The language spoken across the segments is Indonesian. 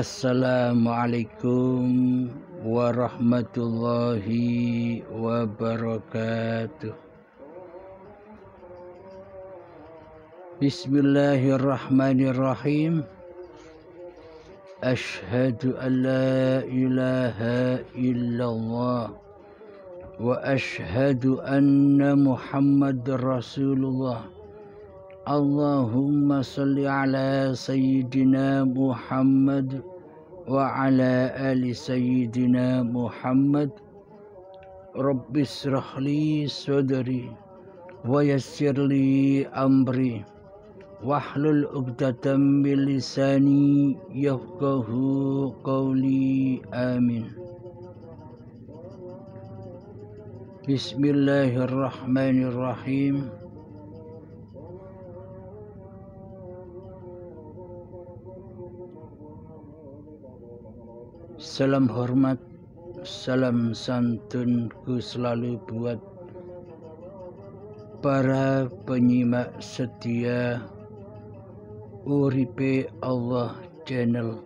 Assalamualaikum warahmatullahi wabarakatuh. Bismillahirrahmanirrahim. Ashhadu an la ilaha illallah wa ashhadu anna Muhammadar Rasulullah. Allahumma salli ala Sayyidina Muhammad wa ala ali Sayyidina Muhammad. Rabbi israh li sadri wa yassir li amri wahlul 'uqdatam min lisani yafqahu qawli. Amin. Bismillahirrahmanirrahim. Salam hormat, salam santunku selalu buat para penyimak setia Uripe Allah Channel.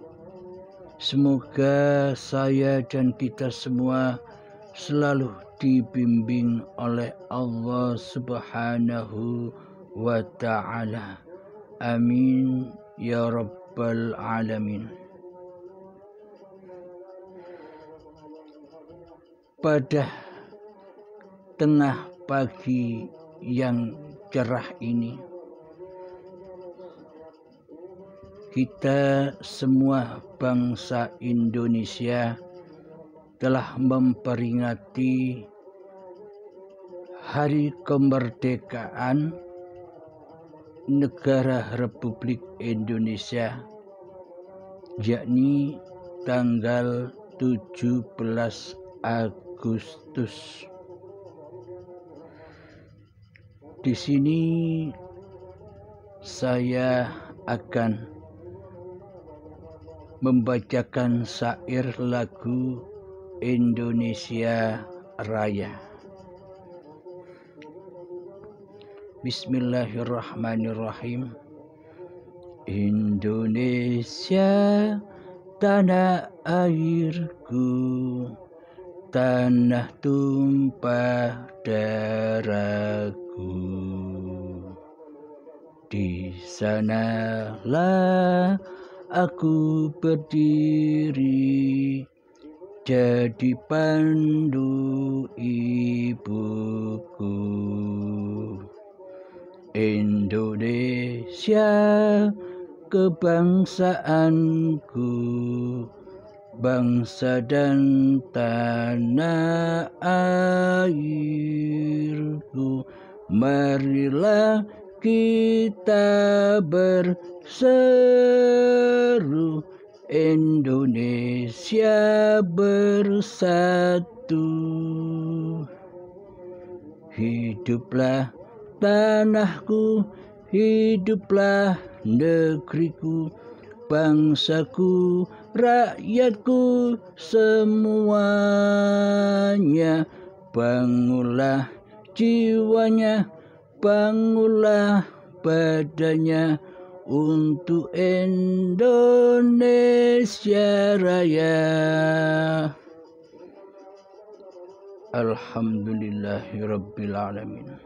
Semoga saya dan kita semua selalu dibimbing oleh Allah Subhanahu wa Ta'ala. Amin ya Rabbal Alamin. Pada tengah pagi yang cerah ini, kita semua bangsa Indonesia telah memperingati Hari Kemerdekaan Negara Republik Indonesia, yakni tanggal 17 Agustus. Di sini saya akan membacakan syair lagu Indonesia Raya. Bismillahirrahmanirrahim. Indonesia tanah airku, tanah tumpah darahku. Di sanalah aku berdiri, jadi pandu ibuku. Indonesia kebangsaanku, bangsa dan tanah airku. Marilah kita berseru, Indonesia bersatu. Hiduplah tanahku, hiduplah negeriku, bangsaku, rakyatku semuanya. Bangunlah jiwanya, bangunlah badannya untuk Indonesia Raya. Alhamdulillahirabbil alamin.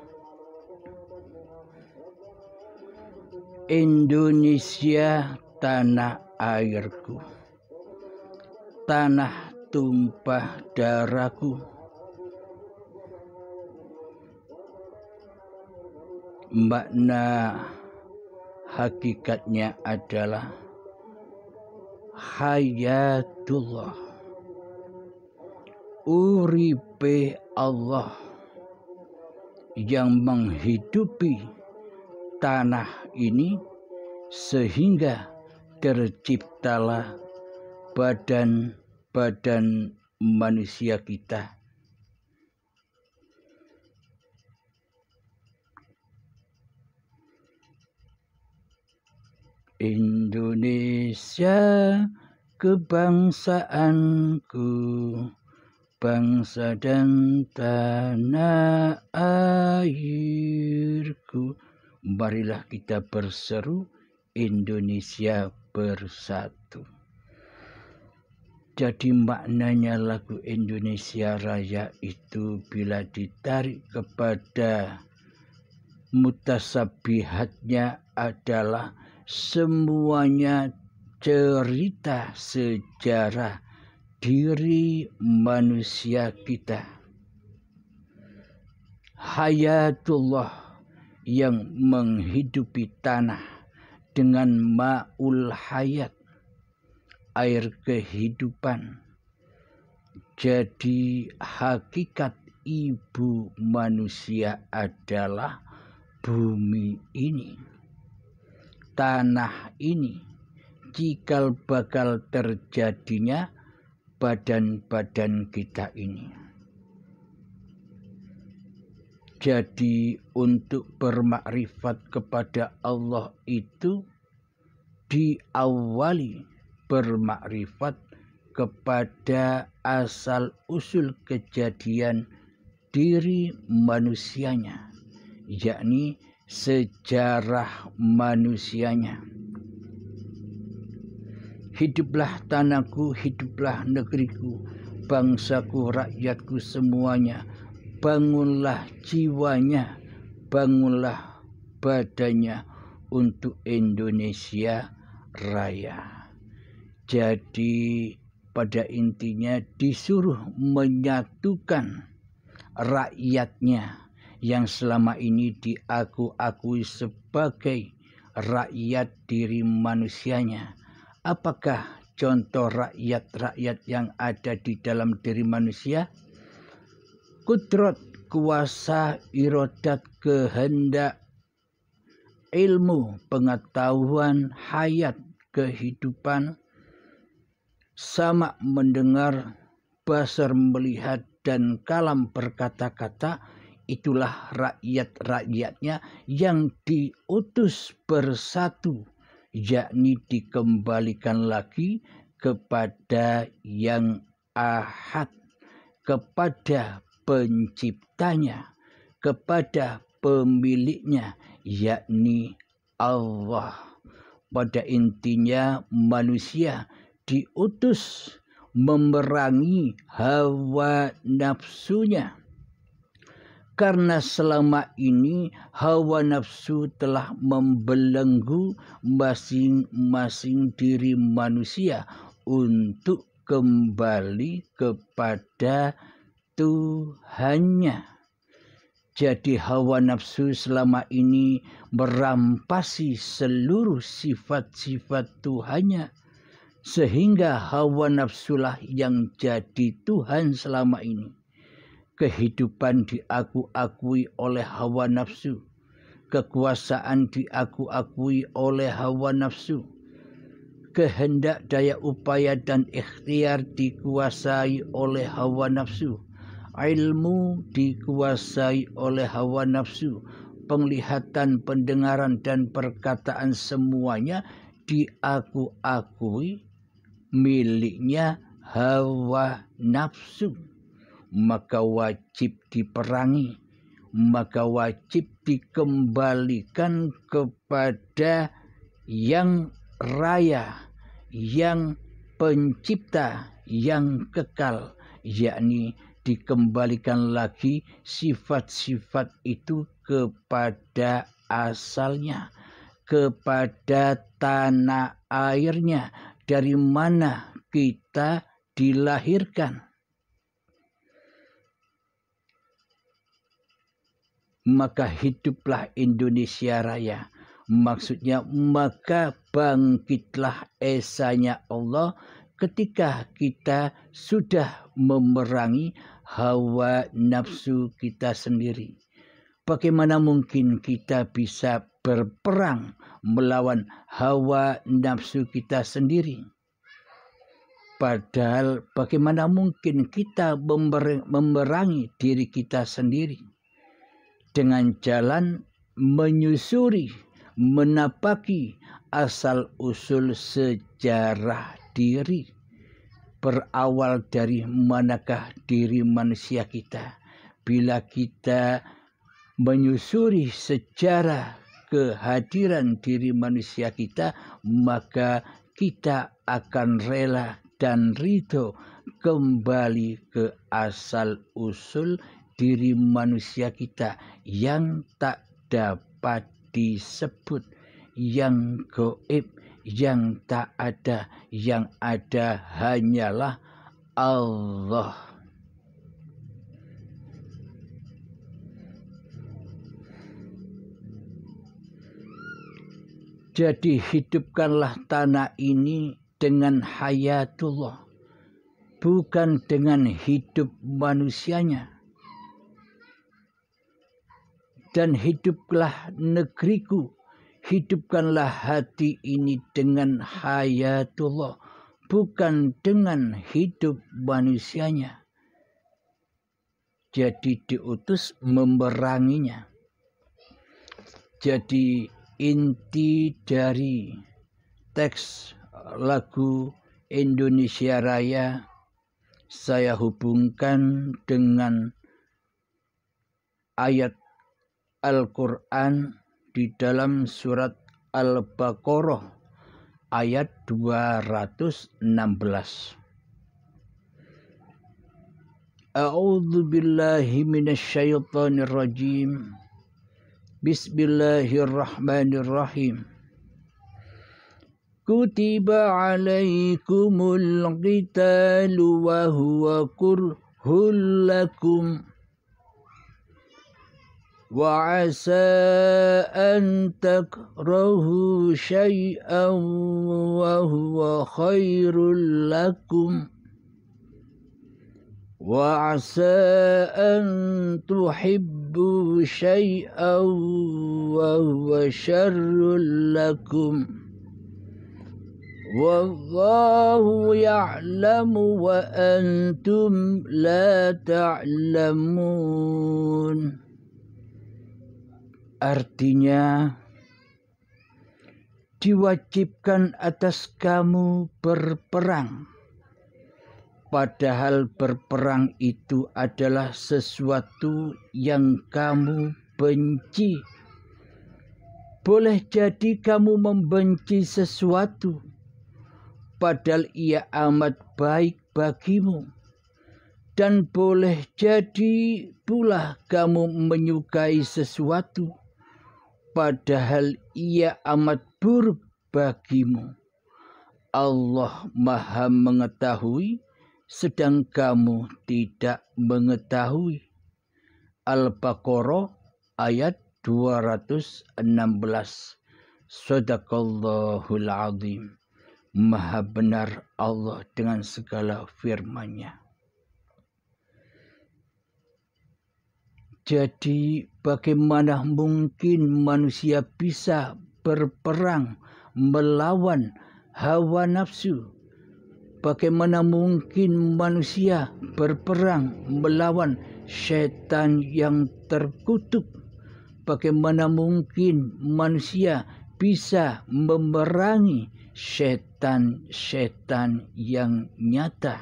Indonesia tanah airku, tanah tumpah darahku. Makna hakikatnya adalah hayatullah, uripe Allah yang menghidupi tanah ini sehingga terciptalah badan manusia kita. Indonesia kebangsaanku, bangsa dan tanah airku. Marilah kita berseru, Indonesia bersatu. Jadi maknanya lagu Indonesia Raya itu bila ditarik kepada mutasabihatnya adalah semuanya cerita sejarah diri manusia kita. Hayatullah yang menghidupi tanah dengan ma'ul hayat, air kehidupan. Jadi hakikat ibu manusia adalah bumi ini, tanah ini, cikal bakal terjadinya badan-badan kita ini. Jadi untuk bermakrifat kepada Allah itu diawali bermakrifat kepada asal usul kejadian diri manusianya, yakni sejarah manusianya. Hiduplah tanahku, hiduplah negeriku, bangsaku, rakyatku semuanya. Bangunlah jiwanya, bangunlah badannya untuk Indonesia Raya. Jadi pada intinya disuruh menyatukan rakyatnya yang selama ini diakui sebagai rakyat diri manusianya. Apakah contoh rakyat-rakyat yang ada di dalam diri manusia? Kudrat, kuasa, iradat, kehendak, ilmu, pengetahuan, hayat, kehidupan, sama mendengar, basar melihat, dan kalam berkata-kata. Itulah rakyat-rakyatnya yang diutus bersatu, yakni dikembalikan lagi kepada yang ahad, kepada penciptanya, kepada pemiliknya, yakni Allah. Pada intinya manusia diutus memerangi hawa nafsunya, karena selama ini hawa nafsu telah membelenggu masing-masing diri manusia untuk kembali kepada Tuhannya. Jadi hawa nafsu selama ini merampasi seluruh sifat-sifat Tuhannya, sehingga hawa nafsulah yang jadi Tuhan selama ini. Kehidupan diakui oleh hawa nafsu, kekuasaan diakui oleh hawa nafsu, kehendak, daya upaya, dan ikhtiar dikuasai oleh hawa nafsu, ilmu dikuasai oleh hawa nafsu, penglihatan, pendengaran, dan perkataan semuanya diakui miliknya hawa nafsu. Maka wajib diperangi, maka wajib dikembalikan kepada yang raya, yang pencipta, yang kekal, yakni dikembalikan lagi sifat-sifat itu kepada asalnya, kepada tanah airnya, dari mana kita dilahirkan. Maka hiduplah Indonesia Raya. Maksudnya maka bangkitlah esanya Allah ketika kita sudah memerangi hawa nafsu kita sendiri. Bagaimana mungkin kita bisa berperang melawan hawa nafsu kita sendiri? Padahal bagaimana mungkin kita memerangi diri kita sendiri? Dengan jalan menyusuri, menapaki asal-usul sejarah diri. Berawal dari manakah diri manusia kita? Bila kita menyusuri sejarah kehadiran diri manusia kita, maka kita akan rela dan ridho kembali ke asal usul diri manusia kita yang tak dapat disebut, yang gaib, yang tak ada, yang ada hanyalah Allah. Jadi hidupkanlah tanah ini dengan hayatullah, bukan dengan hidup manusianya. Dan hiduplah negeriku, hidupkanlah hati ini dengan hayatullah, bukan dengan hidup manusianya. Jadi diutus memeranginya. Jadi inti dari teks lagu Indonesia Raya saya hubungkan dengan ayat Al-Quran di dalam surat Al-Baqarah ayat 216. A'udzu billahi minasyaitonir rajim. Bismillahirrahmanirrahim. Kutiba alaikumul qitalu wa huwa kurhul lakum wa asa an takrahu syai'an wa huwa khairul lakum wa asa an tuhibbu syai'an wa huwa syarrul lakum wallahu ya'lamu wa antum la ta'lamun. Artinya, diwajibkan atas kamu berperang, padahal berperang itu adalah sesuatu yang kamu benci. Boleh jadi kamu membenci sesuatu, padahal ia amat baik bagimu. Dan boleh jadi pula kamu menyukai sesuatu, padahal ia amat buruk bagimu. Allah Maha mengetahui, sedang kamu tidak mengetahui. Al-Baqarah ayat 216. Shadaqallahul azim. Maha benar Allah dengan segala firman-Nya. Jadi bagaimana mungkin manusia bisa berperang melawan hawa nafsu? Bagaimana mungkin manusia berperang melawan setan yang terkutuk? Bagaimana mungkin manusia bisa memerangi setan-setan yang nyata?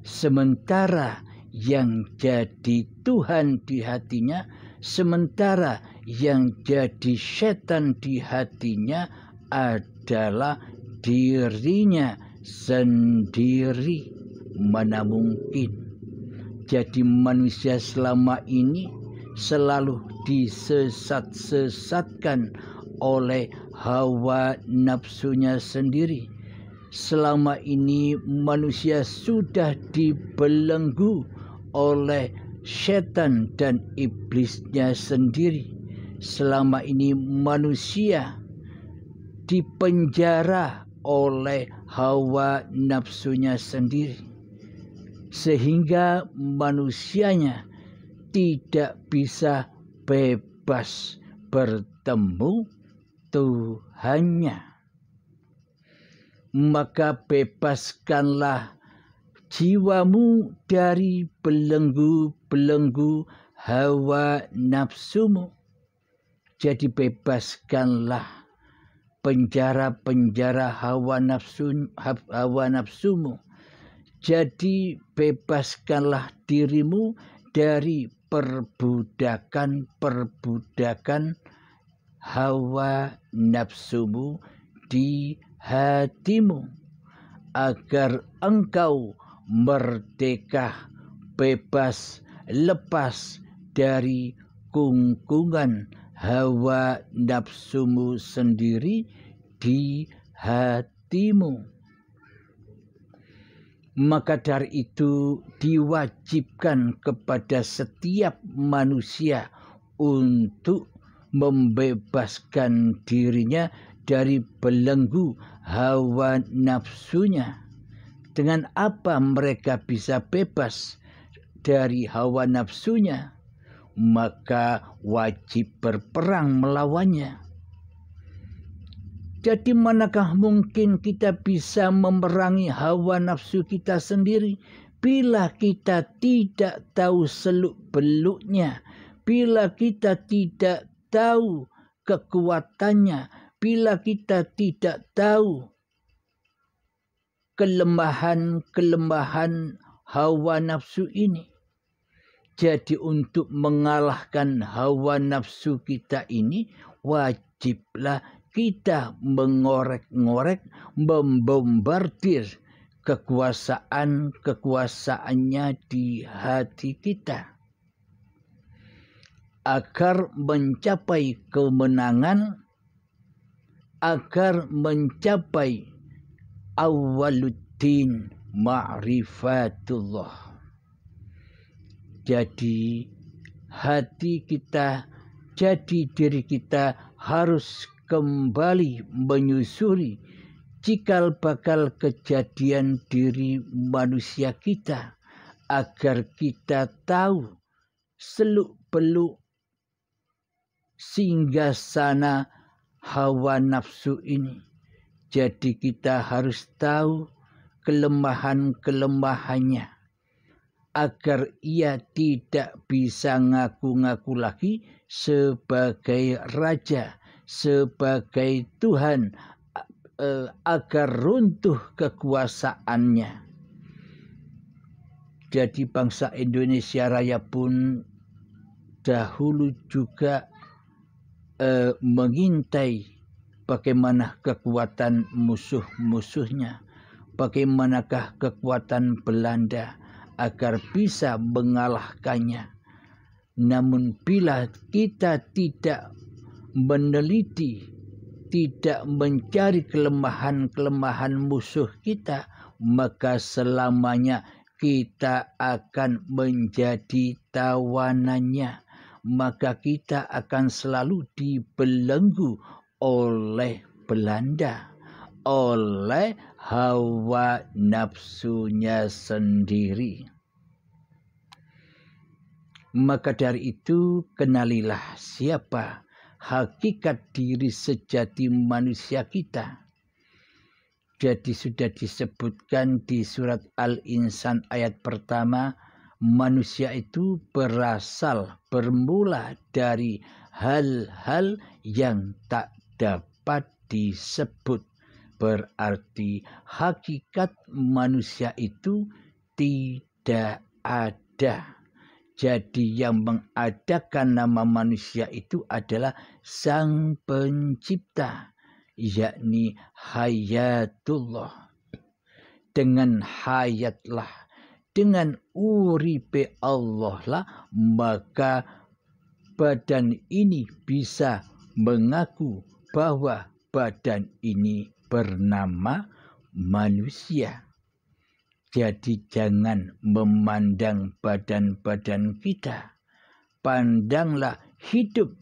Sementara yang jadi Tuhan di hatinya, sementara yang jadi setan di hatinya adalah dirinya sendiri. Mana mungkin? Jadi manusia selama ini selalu disesat-sesatkan oleh hawa nafsunya sendiri. Selama ini manusia sudah dibelenggu oleh setan dan iblisnya sendiri. Selama ini manusia dipenjara oleh hawa nafsunya sendiri, sehingga manusianya tidak bisa bebas bertemu Tuhannya. Maka bebaskanlah jiwamu dari belenggu-belenggu hawa nafsumu. Jadi bebaskanlah penjara-penjara hawa nafsumu. Jadi bebaskanlah dirimu dari perbudakan-perbudakan hawa nafsumu di hatimu. agar engkau merdeka, bebas, lepas dari kungkungan hawa nafsumu sendiri di hatimu. Maka dari itu diwajibkan kepada setiap manusia untuk membebaskan dirinya dari belenggu hawa nafsunya. Dengan apa mereka bisa bebas dari hawa nafsunya? Maka wajib berperang melawannya. Jadi manakah mungkin kita bisa memerangi hawa nafsu kita sendiri bila kita tidak tahu seluk-beluknya, bila kita tidak tahu kekuatannya, bila kita tidak tahu kelemahan-kelemahan hawa nafsu ini. Jadi untuk mengalahkan hawa nafsu kita ini, wajiblah kita mengorek-ngorek, membombardir kekuasaannya di hati kita. Agar mencapai kemenangan, agar mencapai awaluddin ma'rifatullah. Jadi hati kita, jadi diri kita harus kembali menyusuri cikal bakal kejadian diri manusia kita, agar kita tahu seluk-beluk singgasana hawa nafsu ini. Jadi kita harus tahu kelemahan-kelemahannya, agar ia tidak bisa ngaku-ngaku lagi sebagai raja, sebagai Tuhan, agar runtuh kekuasaannya. Jadi bangsa Indonesia Raya pun dahulu juga mengintai bagaimana kekuatan musuh-musuhnya, bagaimanakah kekuatan Belanda agar bisa mengalahkannya. Namun bila kita tidak meneliti, tidak mencari kelemahan-kelemahan musuh kita, maka selamanya kita akan menjadi tawanannya. Maka kita akan selalu dibelenggu oleh Belanda, oleh hawa nafsunya sendiri. Maka dari itu kenalilah siapa hakikat diri sejati manusia kita. Jadi sudah disebutkan di surat Al-Insan ayat pertama, manusia itu bermula dari hal-hal yang tak dapat disebut. Berarti hakikat manusia itu tidak ada. Jadi yang mengadakan nama manusia itu adalah Sang Pencipta, yakni Hayatullah. Dengan hayatlah, dengan uripe Allah lah, maka badan ini bisa mengaku bahwa badan ini bernama manusia. Jadi jangan memandang badan-badan kita. Pandanglah hidup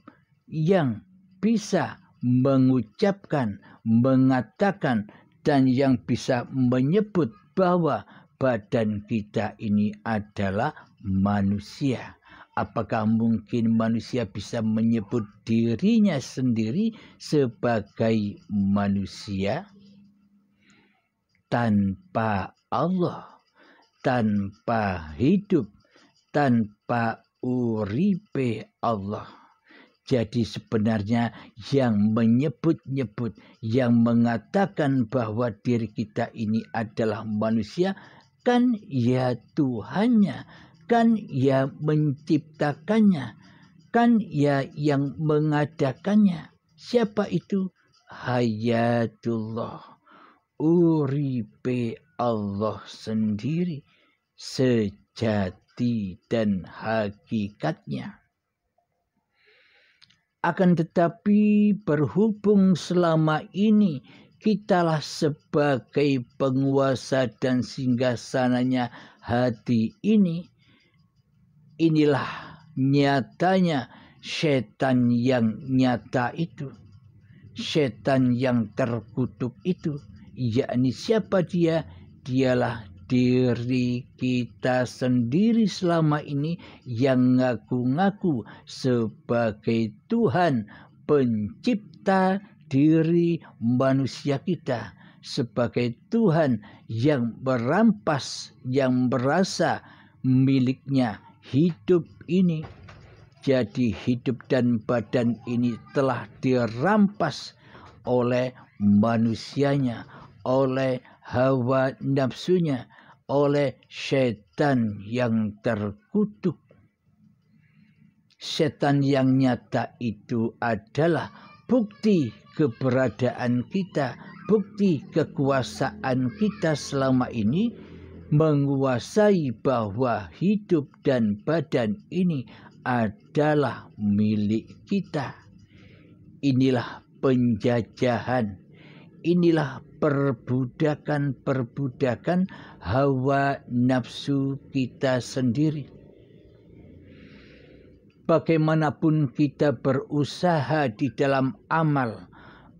yang bisa mengucapkan, mengatakan, dan yang bisa menyebut bahwa badan kita ini adalah manusia. Apakah mungkin manusia bisa menyebut dirinya sendiri sebagai manusia? Tanpa Allah, tanpa hidup, tanpa uripe Allah. Jadi sebenarnya yang menyebut-nyebut, yang mengatakan bahwa diri kita ini adalah manusia, kan ya Tuhannya, kan ya menciptakannya, kan ya yang mengadakannya. Siapa itu? Hayatullah. uripe Allah sendiri sejati dan hakikatnya. Akan tetapi berhubung selama ini kitalah sebagai penguasa dan singgasananya hati ini, inilah nyatanya setan yang nyata itu, setan yang terkutuk itu, yakni siapa dia? Dialah diri kita sendiri selama ini yang ngaku-ngaku sebagai Tuhan pencipta diri manusia kita, sebagai Tuhan yang merampas, yang merasa miliknya hidup ini. Jadi hidup dan badan ini telah dirampas oleh manusianya, oleh hawa nafsunya, oleh setan yang terkutuk. Setan yang nyata itu adalah bukti keberadaan kita, bukti kekuasaan kita selama ini menguasai bahwa hidup dan badan ini adalah milik kita. Inilah penjajahan, inilah perbudakan hawa nafsu kita sendiri. Bagaimanapun kita berusaha di dalam amal,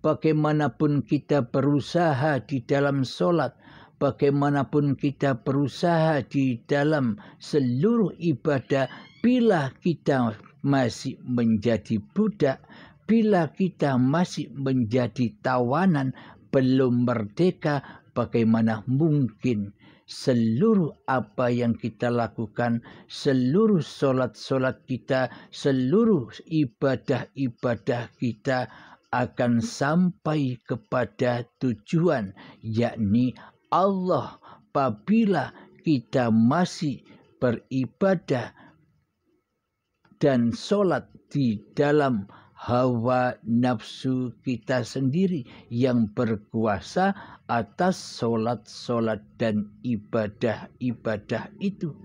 bagaimanapun kita berusaha di dalam sholat, bagaimanapun kita berusaha di dalam seluruh ibadah, bila kita masih menjadi budak, bila kita masih menjadi tawanan, belum merdeka, bagaimana mungkin seluruh apa yang kita lakukan, seluruh solat-solat kita, seluruh ibadah-ibadah kita akan sampai kepada tujuan, yakni Allah. Apabila kita masih beribadah dan solat di dalam hawa nafsu kita sendiri yang berkuasa atas solat-solat dan ibadah-ibadah itu,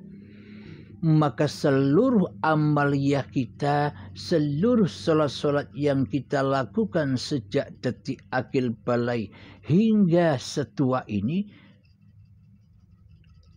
maka seluruh amaliyah kita, seluruh solat-solat yang kita lakukan sejak detik akil balai hingga setua ini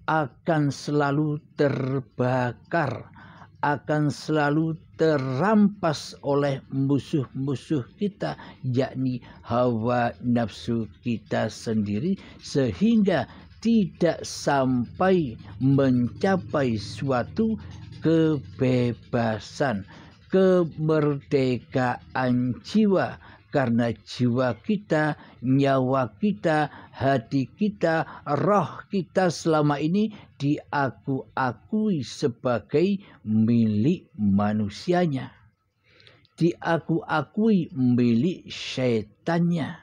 akan selalu terbakar, akan selalu terampas oleh musuh-musuh kita, yakni hawa nafsu kita sendiri, sehingga tidak sampai mencapai suatu kebebasan, kemerdekaan jiwa. Karena jiwa kita, nyawa kita, hati kita, roh kita selama ini diakui sebagai milik manusianya, diakui milik syaitannya,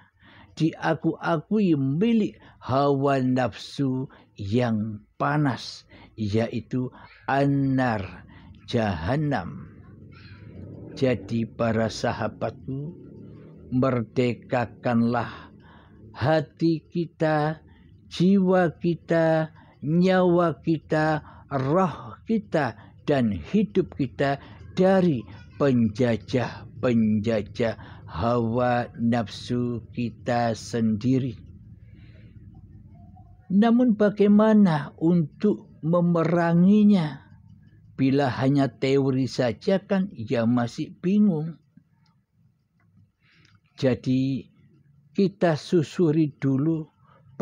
diakui milik hawa nafsu yang panas, yaitu an-nar, jahannam. Jadi para sahabatku, merdekakanlah hati kita, jiwa kita, nyawa kita, roh kita, dan hidup kita dari penjajah-penjajah hawa nafsu kita sendiri. Namun bagaimana untuk memeranginya? Bila hanya teori saja kan ya masih bingung. Jadi kita susuri dulu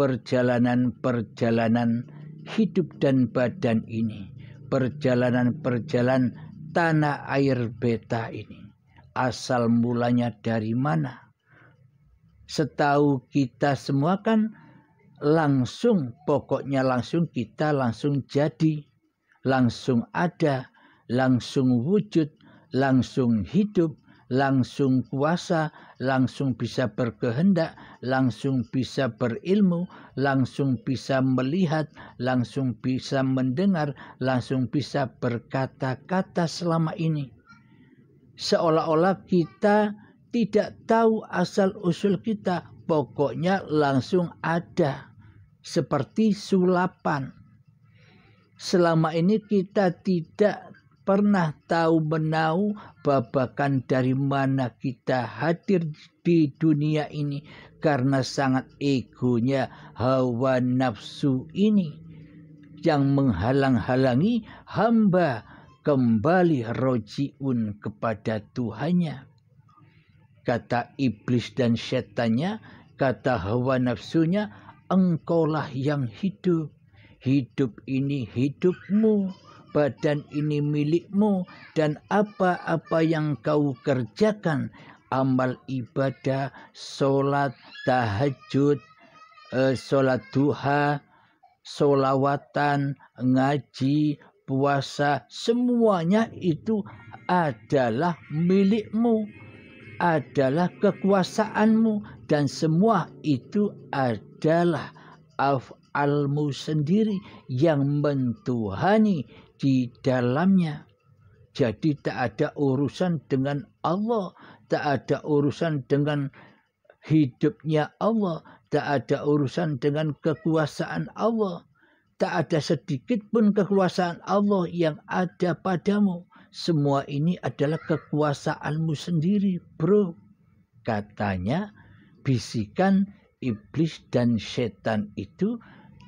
perjalanan-perjalanan hidup dan badan ini, perjalanan-perjalanan tanah air beta ini. Asal mulanya dari mana? Setahu kita semua kan langsung, pokoknya langsung kita langsung jadi, langsung ada, langsung wujud, langsung hidup, langsung kuasa, langsung bisa berkehendak, langsung bisa berilmu, langsung bisa melihat, langsung bisa mendengar, langsung bisa berkata-kata selama ini. Seolah-olah kita tidak tahu asal-usul kita, pokoknya langsung ada. Seperti sulapan. Selama ini kita tidak pernah tahu menau babakan dari mana kita hadir di dunia ini. Karena sangat egonya hawa nafsu ini yang menghalang-halangi hamba kembali rojiun kepada Tuhannya. Kata iblis dan setannya, kata hawa nafsunya, engkaulah yang hidup. Hidup ini hidupmu, badan ini milikmu, dan apa-apa yang kau kerjakan, amal ibadah, sholat, tahajud, sholat duha, sholawatan, ngaji, puasa, semuanya itu adalah milikmu, adalah kekuasaanmu, dan semua itu adalah af'almu sendiri yang mentuhani di dalamnya. Jadi tak ada urusan dengan Allah, tak ada urusan dengan hidupnya Allah, tak ada urusan dengan kekuasaan Allah. Tak ada sedikit pun kekuasaan Allah yang ada padamu. Semua ini adalah kekuasaanmu sendiri, bro. Katanya, bisikan iblis dan setan itu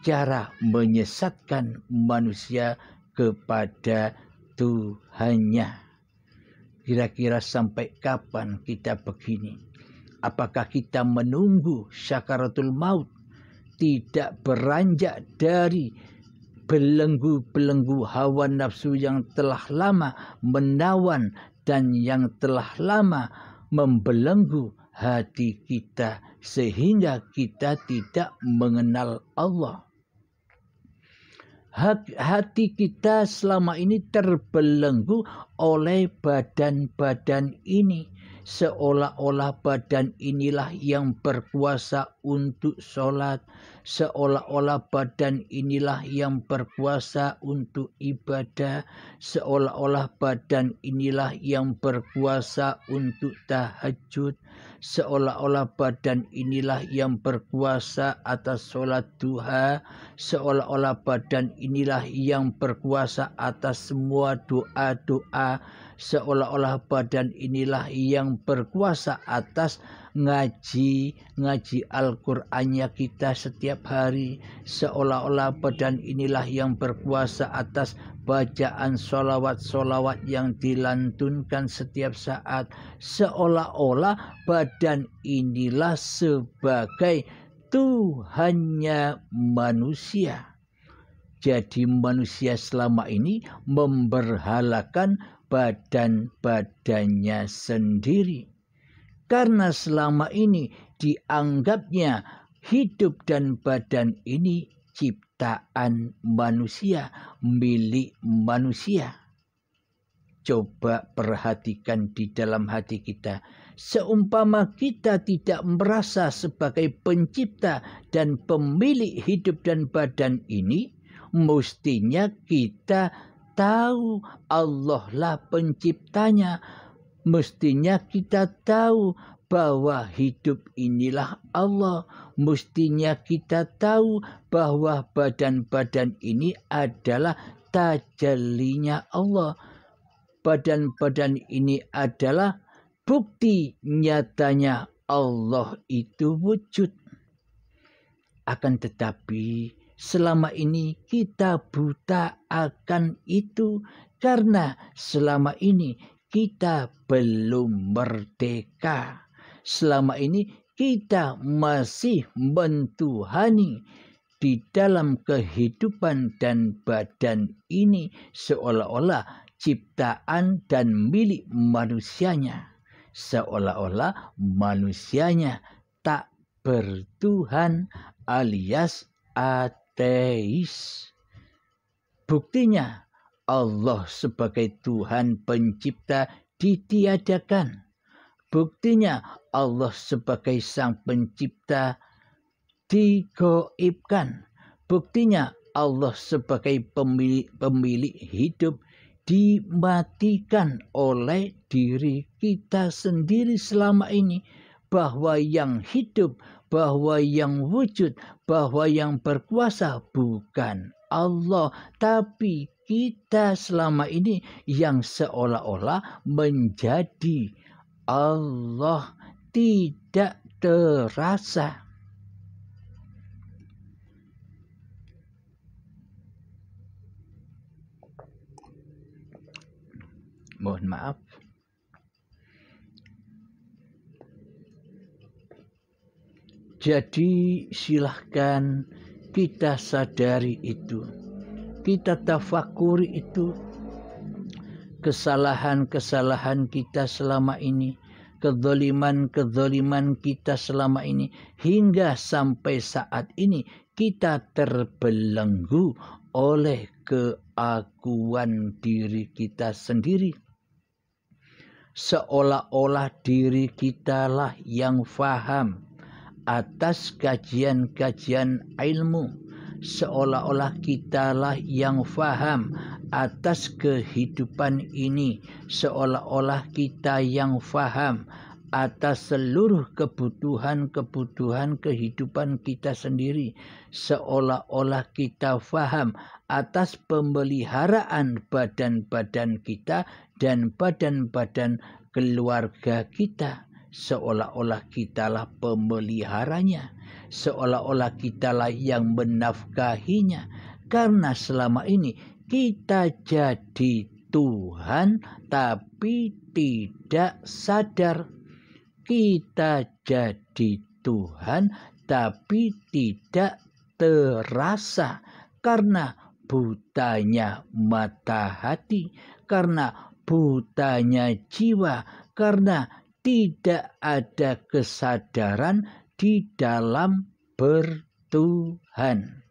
cara menyesatkan manusia kepada Tuhannya. Kira-kira sampai kapan kita begini? Apakah kita menunggu syakaratul maut, tidak beranjak dari belenggu-belenggu hawa nafsu yang telah lama menawan dan yang telah lama membelenggu hati kita sehingga kita tidak mengenal Allah. Hati kita selama ini terbelenggu oleh badan-badan ini. Seolah-olah badan inilah yang berkuasa untuk sholat. Seolah-olah badan inilah yang berkuasa untuk ibadah. Seolah-olah badan inilah yang berkuasa untuk tahajud. Seolah-olah badan inilah yang berkuasa atas sholat duha. Seolah-olah badan inilah yang berkuasa atas semua doa-doa. Seolah-olah badan inilah yang berkuasa atas ngaji Al-Qur'annya kita setiap hari. Seolah-olah badan inilah yang berkuasa atas bacaan sholawat yang dilantunkan setiap saat. Seolah-olah badan inilah sebagai Tuhannya manusia. Jadi manusia selama ini memberhalakan badan-badannya sendiri. Karena selama ini dianggapnya hidup dan badan ini ciptaan manusia, milik manusia. Coba perhatikan di dalam hati kita. Seumpama kita tidak merasa sebagai pencipta dan pemilik hidup dan badan ini, mestinya kita tahu Allah lah penciptanya. Mestinya kita tahu bahwa hidup inilah Allah. Mestinya kita tahu bahwa badan-badan ini adalah tajallinya Allah. Badan-badan ini adalah bukti nyatanya Allah itu wujud. Akan tetapi selama ini kita buta akan itu karena selama ini kita belum merdeka. Selama ini kita masih mentuhani di dalam kehidupan dan badan ini seolah-olah ciptaan dan milik manusianya. Seolah-olah manusianya tak bertuhan alias ateis. Buktinya Allah sebagai Tuhan pencipta ditiadakan. Buktinya Allah sebagai sang pencipta digoibkan. Buktinya Allah sebagai pemilik hidup dimatikan oleh diri kita sendiri selama ini. Bahwa yang hidup bahwa yang wujud, bahwa yang berkuasa bukan Allah, tapi kita selama ini yang seolah-olah menjadi Allah, tidak terasa. Mohon maaf. Jadi silahkan kita sadari itu, kita tafakuri itu, kesalahan-kesalahan kita selama ini, kezaliman-kezaliman kita selama ini, hingga sampai saat ini kita terbelenggu oleh keakuan diri kita sendiri. Seolah-olah diri kitalah yang faham atas kajian-kajian ilmu, seolah-olah kitalah yang faham atas kehidupan ini, seolah-olah kita yang faham atas seluruh kebutuhan-kebutuhan kehidupan kita sendiri, seolah-olah kita faham atas pemeliharaan badan-badan kita dan badan-badan keluarga kita, seolah-olah kitalah pemeliharanya, seolah-olah kitalah yang menafkahinya. Karena selama ini kita jadi Tuhan tapi tidak sadar. Kita jadi Tuhan tapi tidak terasa, karena butanya mata hati, karena butanya jiwa, karena tidak ada kesadaran di dalam bertuhan.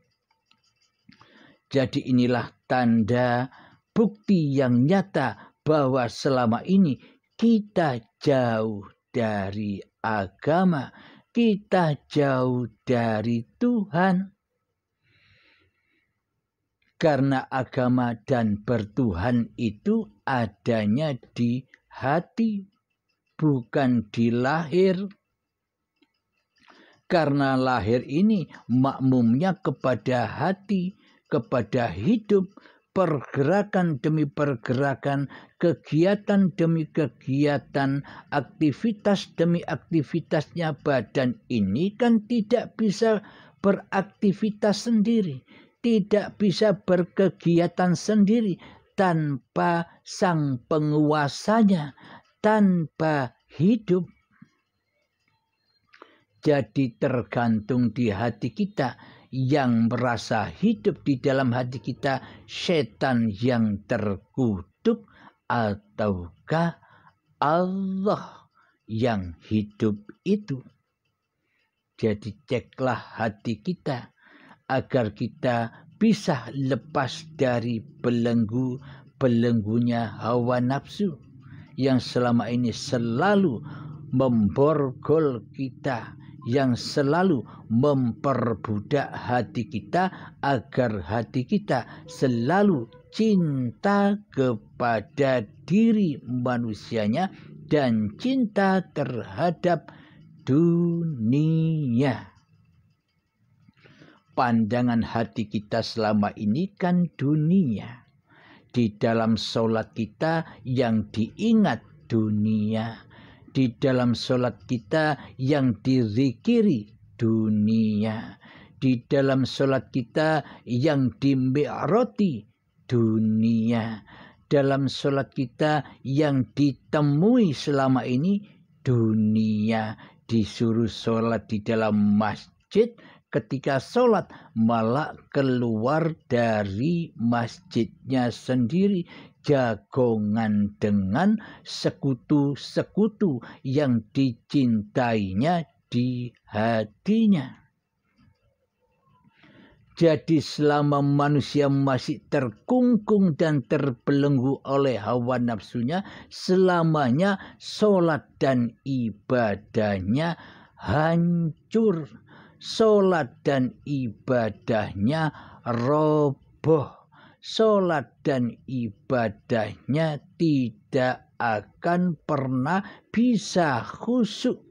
Jadi inilah tanda bukti yang nyata bahwa selama ini kita jauh dari agama, kita jauh dari Tuhan. Karena agama dan bertuhan itu adanya di hati, bukan di lahir. Karena lahir ini makmumnya kepada hati, kepada hidup, pergerakan demi pergerakan, kegiatan demi kegiatan, aktivitas demi aktivitasnya. Badan ini kan tidak bisa beraktivitas sendiri, tidak bisa berkegiatan sendiri tanpa sang penguasanya, tanpa hidup. Jadi tergantung di hati kita, yang merasa hidup di dalam hati kita setan yang terkutuk ataukah Allah yang hidup itu. Jadi ceklah hati kita agar kita bisa lepas dari belenggunya hawa nafsu yang selama ini selalu memborgol kita, yang selalu memperbudak hati kita agar hati kita selalu cinta kepada diri manusianya dan cinta terhadap dunia. Pandangan hati kita selama ini kan dunia. Di dalam sholat kita yang diingat dunia. Di dalam sholat kita yang dizikiri dunia. Di dalam sholat kita yang dimi'rati dunia. Dalam sholat kita yang ditemui selama ini dunia. Disuruh sholat di dalam masjid, ketika sholat malah keluar dari masjidnya sendiri, jagongan dengan sekutu-sekutu yang dicintainya di hatinya. Jadi selama manusia masih terkungkung dan terbelenggu oleh hawa nafsunya, selamanya sholat dan ibadahnya hancur. Sholat dan ibadahnya roboh. Sholat dan ibadahnya tidak akan pernah bisa khusyuk.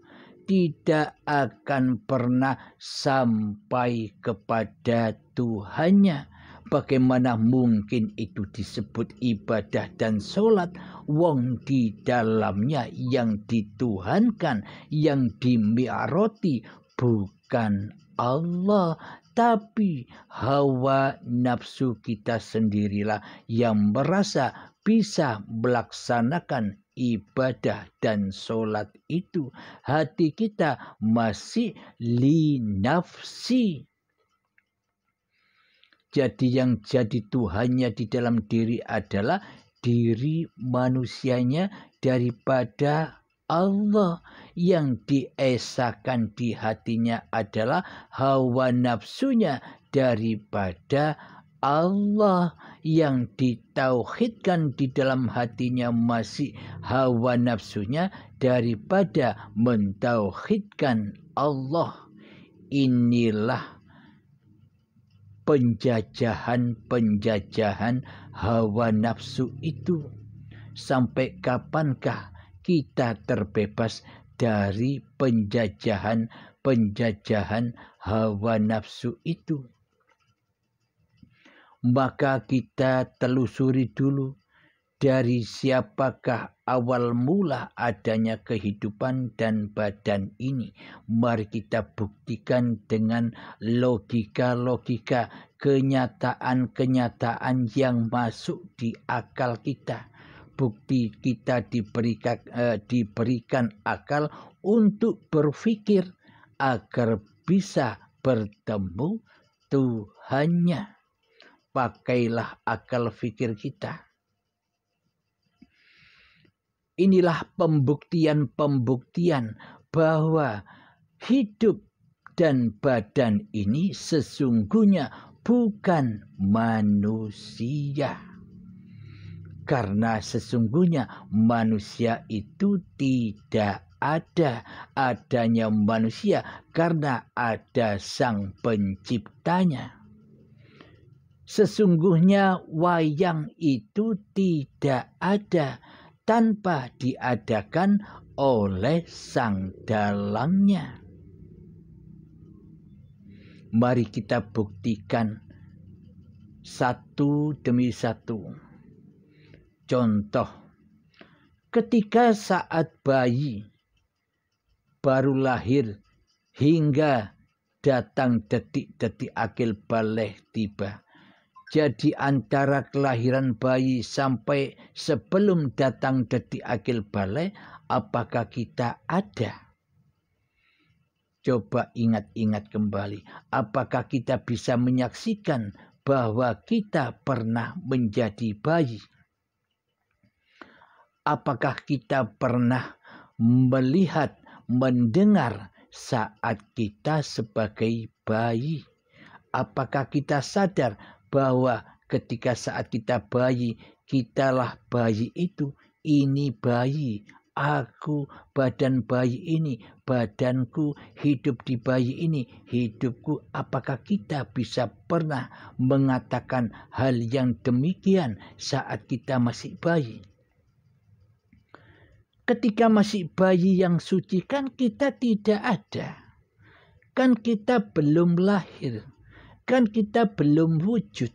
tidak akan pernah sampai kepada Tuhannya. Bagaimana mungkin itu disebut ibadah dan sholat? Wong di dalamnya yang dituhankan, yang dimi'rati bukan Allah, tapi hawa nafsu kita sendirilah yang merasa bisa melaksanakan ibadah dan sholat itu. Hati kita masih li nafsi. Jadi yang jadi Tuhannya di dalam diri adalah diri manusianya daripada Allah. Yang diesakan di hatinya adalah hawa nafsunya daripada Allah. Yang ditauhidkan di dalam hatinya masih hawa nafsunya daripada mentauhidkan Allah. Inilah penjajahan hawa nafsu itu. Sampai kapankah kita terbebas dari penjajahan hawa nafsu itu? Maka kita telusuri dulu dari siapakah awal mula adanya kehidupan dan badan ini. Mari kita buktikan dengan logika-logika, kenyataan-kenyataan yang masuk di akal kita. Bukti kita diberikan akal untuk berpikir agar bisa bertemu Tuhannya. Pakailah akal fikir kita. Inilah pembuktian bahwa hidup dan badan ini sesungguhnya bukan manusia. Karena sesungguhnya manusia itu tidak ada. Adanya manusia karena ada Sang Penciptanya. Sesungguhnya wayang itu tidak ada tanpa diadakan oleh sang dalangnya. Mari kita buktikan satu demi satu. Contoh, ketika saat bayi baru lahir hingga datang detik-detik akil baligh tiba. Jadi antara kelahiran bayi sampai sebelum datang detik akil baligh, apakah kita ada? Coba ingat-ingat kembali. Apakah kita bisa menyaksikan bahwa kita pernah menjadi bayi? Apakah kita pernah melihat, mendengar saat kita sebagai bayi? Apakah kita sadar bahwa ketika saat kita bayi, kitalah bayi itu. Ini bayi, aku, badan bayi ini, badanku, hidup di bayi ini, hidupku. Apakah kita bisa pernah mengatakan hal yang demikian saat kita masih bayi? Ketika masih bayi yang suci kan kita tidak ada. Kan kita belum lahir. Kan kita belum wujud,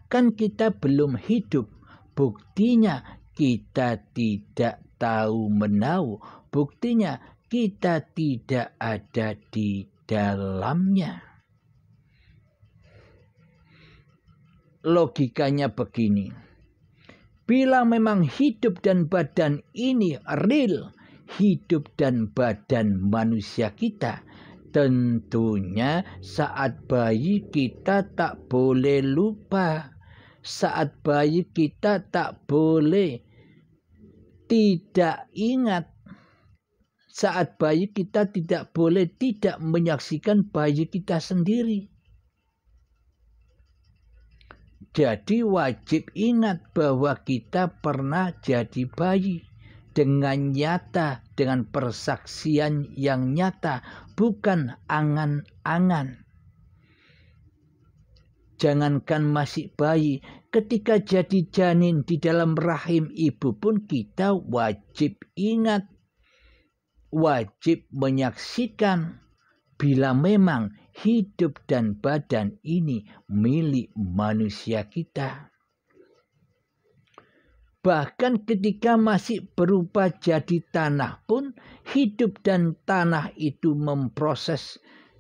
kan kita belum hidup. Buktinya kita tidak tahu menahu. Buktinya kita tidak ada di dalamnya. Logikanya begini. Bila memang hidup dan badan ini real, hidup dan badan manusia kita, tentunya saat bayi kita tak boleh lupa. Saat bayi kita tak boleh tidak ingat. Saat bayi kita tidak boleh tidak menyaksikan bayi kita sendiri. Jadi wajib ingat bahwa kita pernah jadi bayi. Dengan nyata, dengan persaksian yang nyata, bukan angan-angan. Jangankan masih bayi, ketika jadi janin di dalam rahim ibu pun kita wajib ingat. wajib menyaksikan bila memang hidup dan badan ini milik manusia kita. Bahkan ketika masih berupa jadi tanah pun, hidup dan tanah itu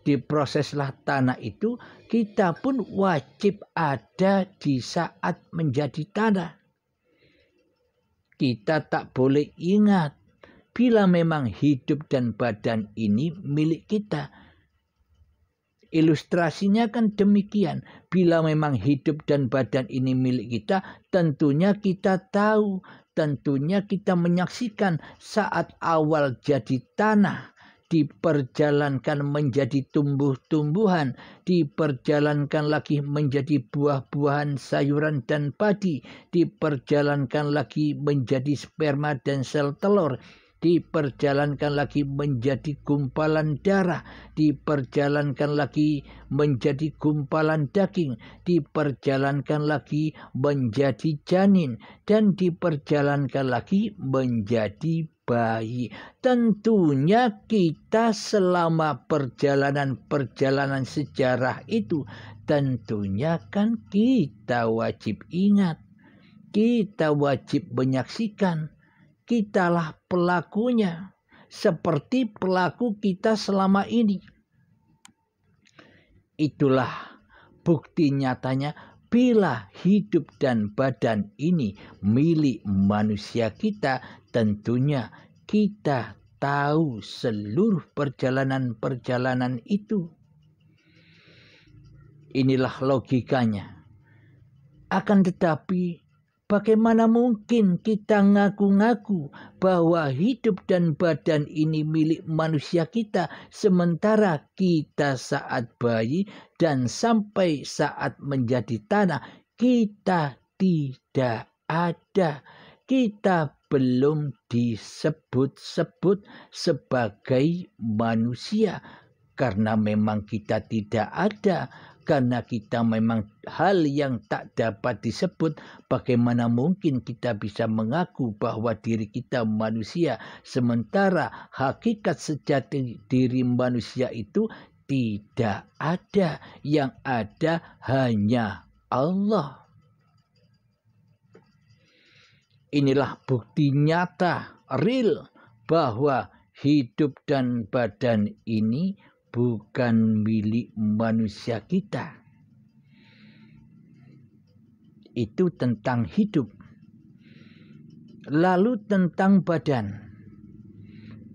diproseslah tanah itu, kita pun wajib ada di saat menjadi tanah. Kita tak boleh ingat bila memang hidup dan badan ini milik kita. Ilustrasinya kan demikian. Bila memang hidup dan badan ini milik kita, tentunya kita tahu, tentunya kita menyaksikan saat awal jadi tanah, diperjalankan menjadi tumbuh-tumbuhan, diperjalankan lagi menjadi buah-buahan, sayuran dan padi, diperjalankan lagi menjadi sperma dan sel telur, diperjalankan lagi menjadi gumpalan darah, diperjalankan lagi menjadi gumpalan daging, diperjalankan lagi menjadi janin, dan diperjalankan lagi menjadi bayi. Tentunya kita selama perjalanan sejarah itu, tentunya kan kita wajib ingat, kita wajib menyaksikan. Kitalah pelakunya, seperti pelaku kita selama ini. Itulah bukti nyatanya bila hidup dan badan ini milik manusia kita, tentunya kita tahu seluruh perjalanan-perjalanan itu. Inilah logikanya. Akan tetapi, bagaimana mungkin kita ngaku-ngaku bahwa hidup dan badan ini milik manusia kita, sementara kita saat bayi dan sampai saat menjadi tanah, kita tidak ada. Kita belum disebut-sebut sebagai manusia karena memang kita tidak ada. Karena kita memang hal yang tak dapat disebut, bagaimana mungkin kita bisa mengaku bahwa diri kita manusia, sementara hakikat sejati diri manusia itu tidak ada. Yang ada hanya Allah. Inilah bukti nyata, real, bahwa hidup dan badan ini bukan milik manusia kita. Itu tentang hidup. Lalu tentang badan.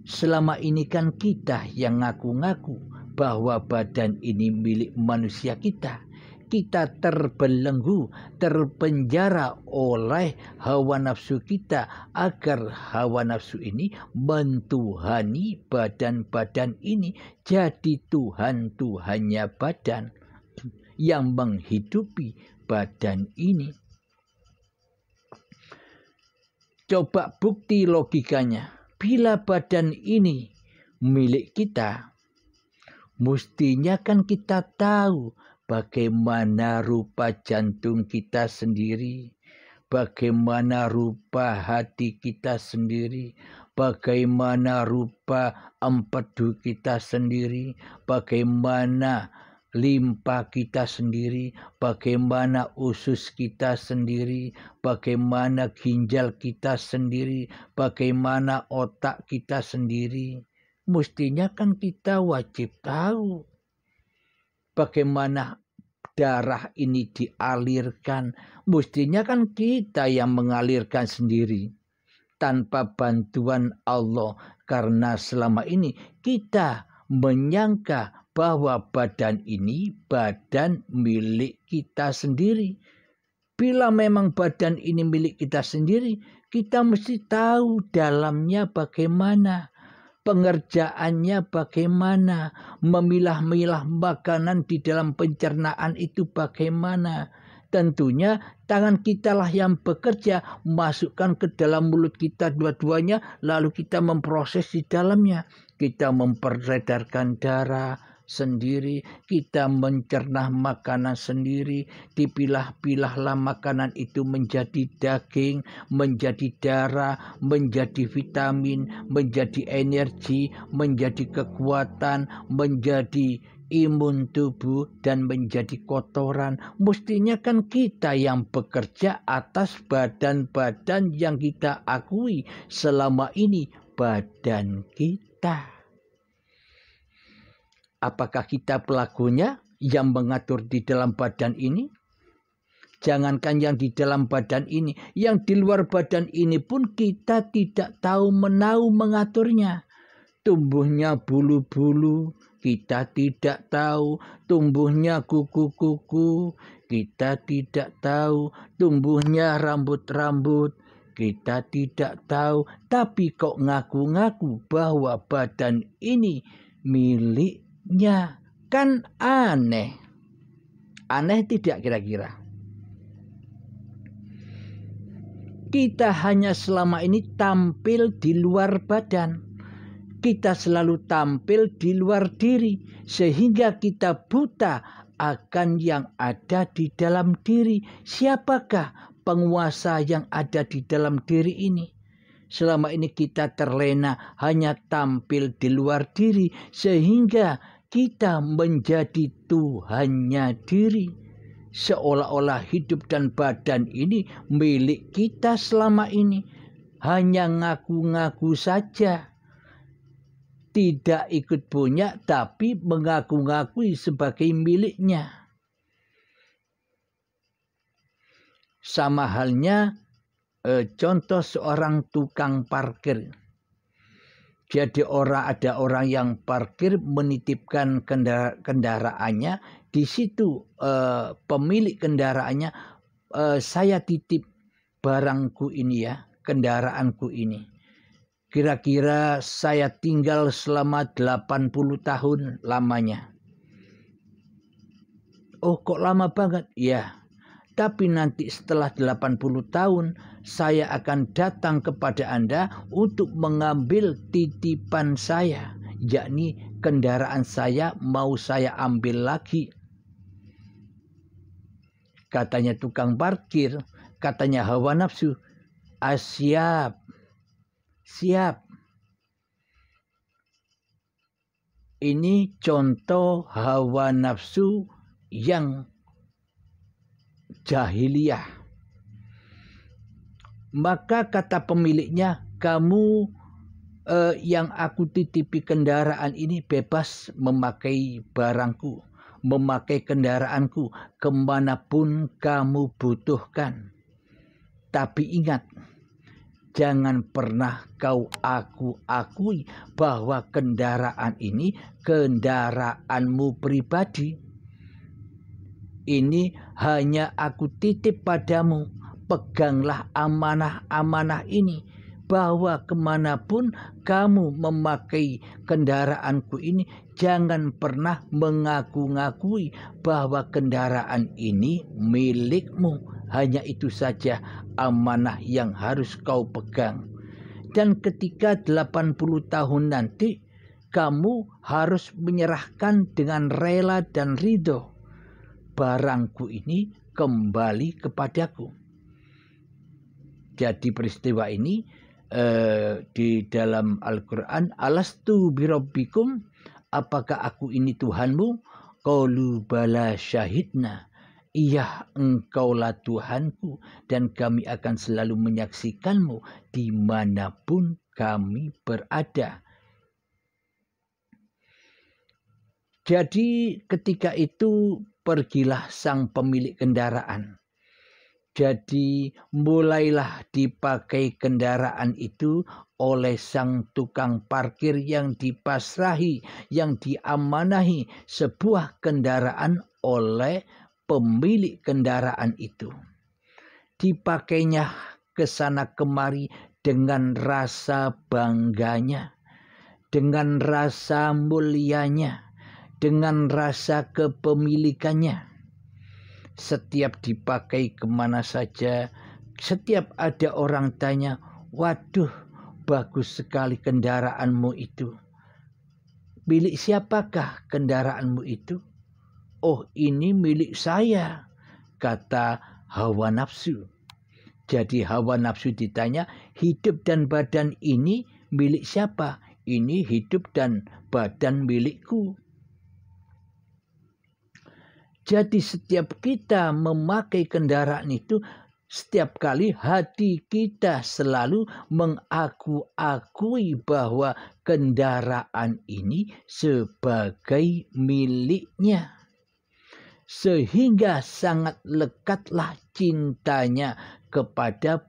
Selama ini kan kita yang ngaku-ngaku bahwa badan ini milik manusia kita. Kita terbelenggu, terpenjara oleh hawa nafsu kita agar hawa nafsu ini mentuhani badan-badan ini, jadi Tuhan-Tuhannya badan yang menghidupi badan ini. Coba bukti logikanya. Bila badan ini milik kita, mestinya kan kita tahu bagaimana rupa jantung kita sendiri, bagaimana rupa hati kita sendiri, bagaimana rupa empedu kita sendiri, bagaimana limpa kita sendiri, bagaimana usus kita sendiri, bagaimana ginjal kita sendiri, bagaimana otak kita sendiri. Mestinya kan kita wajib tahu bagaimana darah ini dialirkan. Mestinya kan kita yang mengalirkan sendiri tanpa bantuan Allah. Karena selama ini kita menyangka bahwa badan ini badan milik kita sendiri. Bila memang badan ini milik kita sendiri, kita mesti tahu dalamnya bagaimana, pengerjaannya bagaimana, memilah-milah makanan di dalam pencernaan itu bagaimana. Tentunya tangan kita lah yang bekerja, masukkan ke dalam mulut kita dua-duanya, lalu kita memproses di dalamnya. Kita memperedarkan darah sendiri, kita mencerna makanan sendiri, dipilah-pilahlah makanan itu menjadi daging, menjadi darah, menjadi vitamin, menjadi energi, menjadi kekuatan, menjadi imun tubuh, dan menjadi kotoran. Mestinya kan kita yang bekerja atas badan-badan yang kita akui selama ini badan kita. Apakah kita pelakunya yang mengatur di dalam badan ini? Jangankan yang di dalam badan ini, yang di luar badan ini pun kita tidak tahu menahu mengaturnya. Tumbuhnya bulu-bulu, kita tidak tahu. Tumbuhnya kuku-kuku, kita tidak tahu. Tumbuhnya rambut-rambut, kita tidak tahu. Tapi kok ngaku-ngaku bahwa badan ini miliknya. Kan aneh. Aneh tidak kira-kira? Kita hanya selama ini tampil di luar badan. Kita selalu tampil di luar diri, sehingga kita buta akan yang ada di dalam diri. Siapakah penguasa yang ada di dalam diri ini? Selama ini kita terlena hanya tampil di luar diri, sehingga kita menjadi Tuhannya diri. Seolah-olah hidup dan badan ini milik kita selama ini. Hanya ngaku-ngaku saja. Tidak ikut punya, tapi mengaku-ngakui sebagai miliknya. Sama halnya contoh seorang tukang parkir. Jadi ada orang yang parkir menitipkan kendaraannya. Di situ pemilik kendaraannya, saya titip barangku ini ya, kendaraanku ini. Kira-kira saya tinggal selama 80 tahun lamanya. Oh, kok lama banget? Ya, tapi nanti setelah 80 tahun saya akan datang kepada Anda untuk mengambil titipan saya, yakni kendaraan saya mau saya ambil lagi. Katanya tukang parkir, katanya hawa nafsu, siap. Siap. Ini contoh hawa nafsu yang jahiliyah. Maka kata pemiliknya, kamu yang aku titipi kendaraan ini bebas memakai barangku, memakai kendaraanku kemanapun kamu butuhkan. Tapi ingat, jangan pernah kau akui bahwa kendaraan ini kendaraanmu pribadi. Ini hanya aku titip padamu. Peganglah amanah-amanah ini, bahwa kemanapun kamu memakai kendaraanku ini, jangan pernah mengaku-ngakui bahwa kendaraan ini milikmu. Hanya itu saja amanah yang harus kau pegang. Dan ketika 80 tahun nanti, kamu harus menyerahkan dengan rela dan ridho. Barangku ini kembali kepadaku. Jadi peristiwa ini di dalam Al-Quran, alastu birabbikum, apakah aku ini Tuhanmu? Qalu bala syahidna. Iya, engkaulah Tuhanku, dan kami akan selalu menyaksikanmu dimanapun kami berada. Jadi ketika itu pergilah sang pemilik kendaraan. Jadi mulailah dipakai kendaraan itu oleh sang tukang parkir yang dipasrahi, yang diamanahi sebuah kendaraan oleh pemilik kendaraan itu. Dipakainya ke sana kemari dengan rasa bangganya, dengan rasa mulianya, dengan rasa kepemilikannya. Setiap dipakai kemana saja, setiap ada orang tanya, waduh, bagus sekali kendaraanmu itu. milik siapakah kendaraanmu itu? Oh, ini milik saya, kata hawa nafsu. Jadi hawa nafsu ditanya, hidup dan badan ini milik siapa? Ini hidup dan badan milikku. Jadi setiap kita memakai kendaraan itu, setiap kali hati kita selalu mengaku-akui bahwa kendaraan ini sebagai miliknya. Sehingga sangat lekatlah cintanya kepada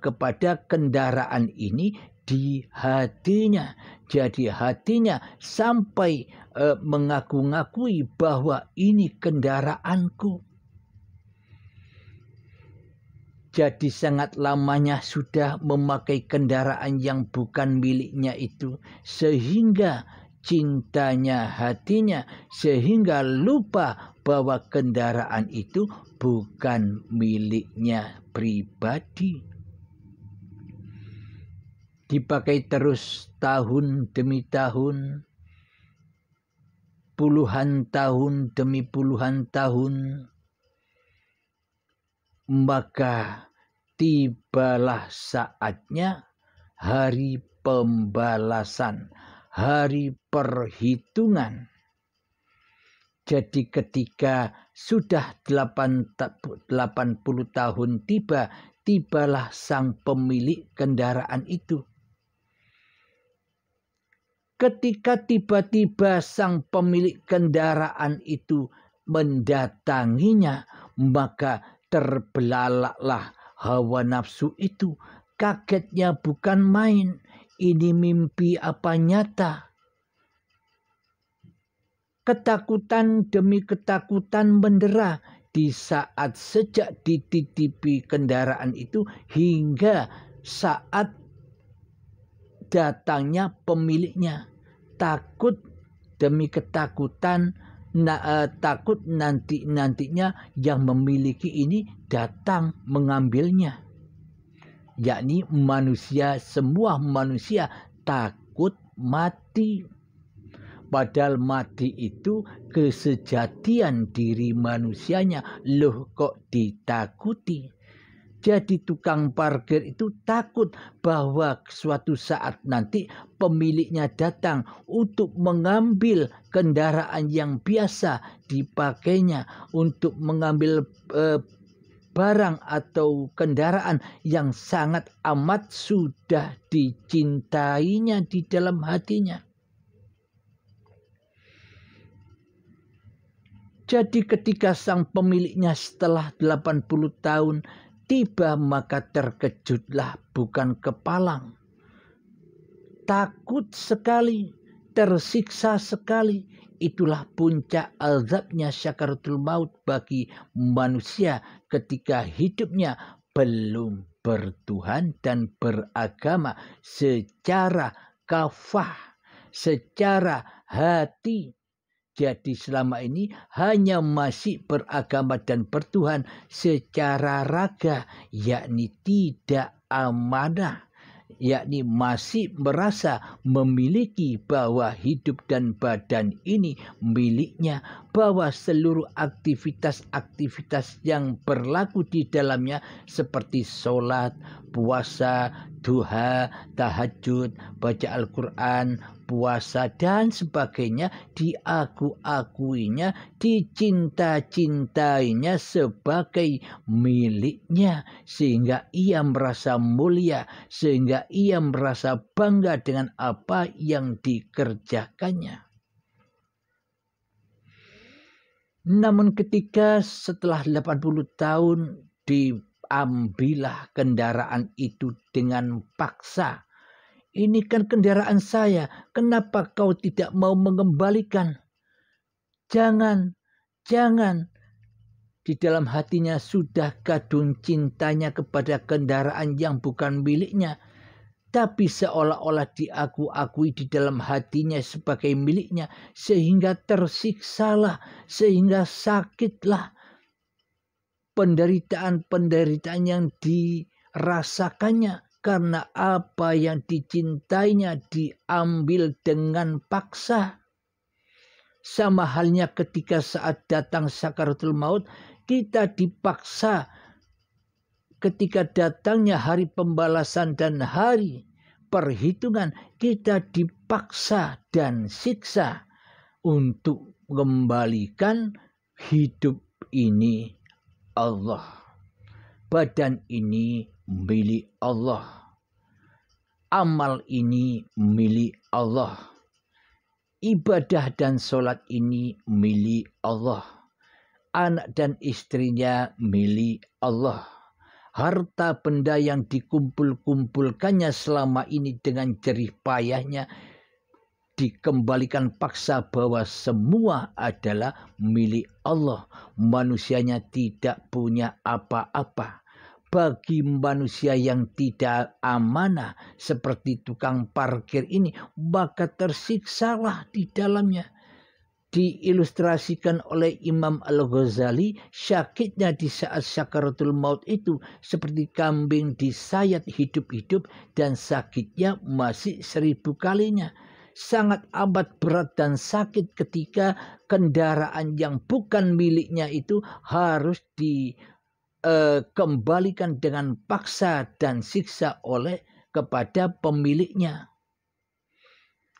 kepada kendaraan ini di hatinya. Jadi hatinya sampai mengaku-ngakui bahwa ini kendaraanku. Jadi sangat lamanya sudah memakai kendaraan yang bukan miliknya itu, sehingga cintanya hatinya, sehingga lupa bahwa kendaraan itu bukan miliknya pribadi. Dipakai terus tahun demi tahun, puluhan tahun demi puluhan tahun, maka tibalah saatnya hari pembalasan, hari perhitungan. Jadi ketika sudah 80 tahun tibalah sang pemilik kendaraan itu. Ketika tiba-tiba sang pemilik kendaraan itu mendatanginya, maka terbelalaklah hawa nafsu itu. Kagetnya bukan main, ini mimpi apa nyata. Ketakutan demi ketakutan mendera di saat sejak dititipi kendaraan itu hingga saat datangnya pemiliknya. Takut demi ketakutan, takut nantinya yang memiliki ini datang mengambilnya. Yakni manusia, semua manusia takut mati. Padahal mati itu kesejatian diri manusianya. Loh kok ditakuti? Jadi tukang parkir itu takut bahwa suatu saat nanti pemiliknya datang untuk mengambil kendaraan yang biasa dipakainya, untuk mengambil barang atau kendaraan yang sangat amat sudah dicintainya di dalam hatinya. Jadi ketika sang pemiliknya setelah 80 tahun tiba, maka terkejutlah bukan kepalang. Takut sekali, tersiksa sekali. Itulah puncak azabnya syakaratul maut bagi manusia ketika hidupnya belum bertuhan dan beragama secara kafah, secara hati. Jadi selama ini hanya masih beragama dan bertuhan secara raga, yakni tidak amanah, yakni masih merasa memiliki bahwa hidup dan badan ini miliknya, bahwa seluruh aktivitas-aktivitas yang berlaku di dalamnya seperti sholat, puasa, duha, tahajud, baca Al-Quran, puasa dan sebagainya diaku-akuinya, dicinta-cintainya sebagai miliknya, sehingga ia merasa mulia, sehingga ia merasa bangga dengan apa yang dikerjakannya. Namun ketika setelah 80 tahun diambillah kendaraan itu dengan paksa. Ini kan kendaraan saya, kenapa kau tidak mau mengembalikan? Jangan. Di dalam hatinya sudah kadung cintanya kepada kendaraan yang bukan miliknya. Tapi seolah-olah diaku-akui di dalam hatinya sebagai miliknya. Sehingga tersiksalah, sehingga sakitlah. Penderitaan-penderitaan yang dirasakannya. karena apa yang dicintainya diambil dengan paksa. Sama halnya ketika saat datang sakaratul maut, kita dipaksa ketika datangnya hari pembalasan dan hari perhitungan, kita dipaksa dan siksa untuk mengembalikan hidup ini Allah. Badan ini milik Allah. Amal ini milik Allah. Ibadah dan sholat ini milik Allah. Anak dan istrinya milik Allah. Harta benda yang dikumpul-kumpulkannya selama ini dengan jerih payahnya dikembalikan paksa bahwa semua adalah milik Allah. Manusianya tidak punya apa-apa. Bagi manusia yang tidak amanah seperti tukang parkir ini, maka tersiksalah di dalamnya. Diilustrasikan oleh Imam Al-Ghazali, sakitnya di saat sakaratul maut itu seperti kambing disayat hidup-hidup dan sakitnya masih 1000 kalinya. Sangat amat berat dan sakit ketika kendaraan yang bukan miliknya itu harus dikembalikan dengan paksa dan siksa oleh kepada pemiliknya.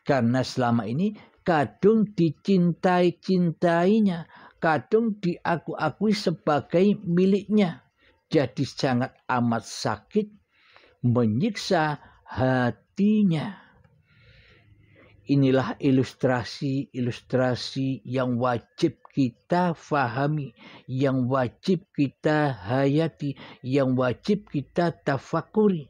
Karena selama ini kadung dicintai-cintainya, kadung diaku-akui sebagai miliknya. Jadi sangat amat sakit, menyiksa hatinya. Inilah ilustrasi-ilustrasi yang wajib kita fahami, yang wajib kita hayati, yang wajib kita tafakuri.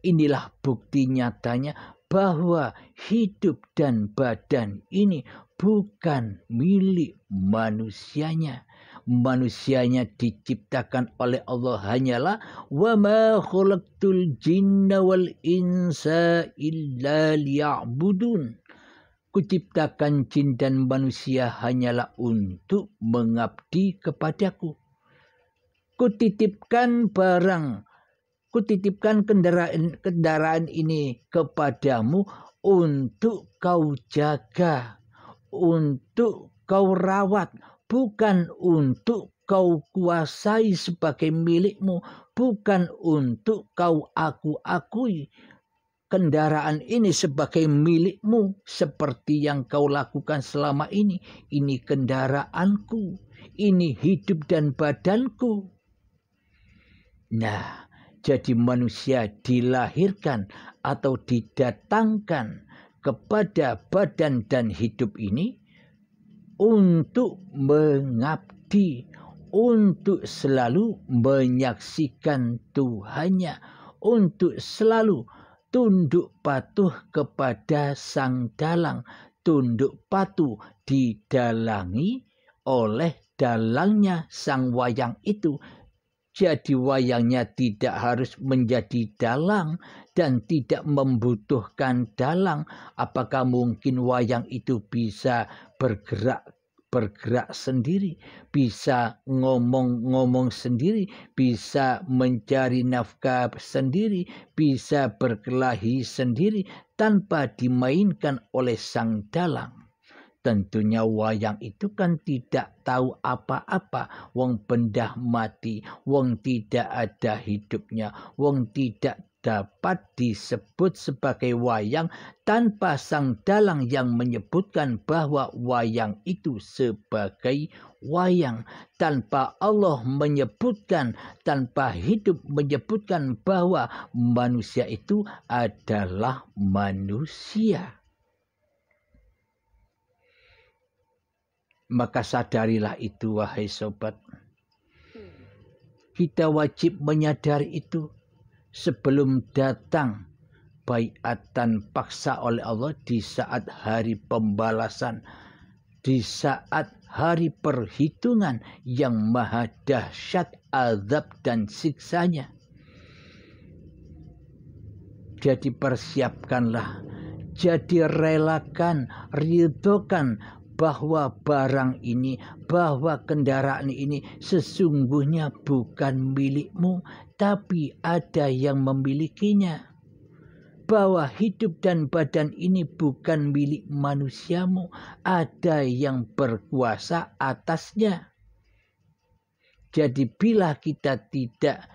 Inilah bukti nyatanya bahwa hidup dan badan ini bukan milik manusianya. Manusianya diciptakan oleh Allah hanyalah wa ma khalaqtul jinna wal insa illa liya'budun. Kuciptakan jin dan manusia hanyalah untuk mengabdi kepadaku. Kutitipkan kendaraan ini kepadamu untuk kau jaga, untuk kau rawat, bukan untuk kau kuasai sebagai milikmu, bukan untuk kau aku-akui kendaraan ini sebagai milikmu seperti yang kau lakukan selama ini. Ini kendaraanku, ini hidup dan badanku. Nah, jadi manusia dilahirkan atau didatangkan kepada badan dan hidup ini untuk mengabdi, untuk selalu menyaksikan Tuhannya, untuk selalu tunduk patuh kepada Sang Dalang, tunduk patuh didalangi oleh dalangnya sang wayang itu. Jadi wayangnya tidak harus menjadi dalang dan tidak membutuhkan dalang. Apakah mungkin wayang itu bisa bergerak sendiri, bisa ngomong sendiri, bisa mencari nafkah sendiri, bisa berkelahi sendiri tanpa dimainkan oleh sang dalang? Tentunya wayang itu kan tidak tahu apa-apa. Wong bendah mati, wong tidak ada hidupnya, wong tidak dapat disebut sebagai wayang tanpa sang dalang yang menyebutkan bahwa wayang itu sebagai wayang. Tanpa Allah menyebutkan, tanpa hidup menyebutkan bahwa manusia itu adalah manusia. Maka sadarilah itu, wahai sobat. Kita wajib menyadari itu sebelum datang baiatan paksa oleh Allah di saat hari pembalasan, di saat hari perhitungan yang maha dahsyat azab dan siksanya. Jadi persiapkanlah, jadi relakan, ridhokan bahwa barang ini, bahwa kendaraan ini sesungguhnya bukan milikmu, tapi ada yang memilikinya. Bahwa hidup dan badan ini bukan milik manusiamu, ada yang berkuasa atasnya. Jadi bila kita tidak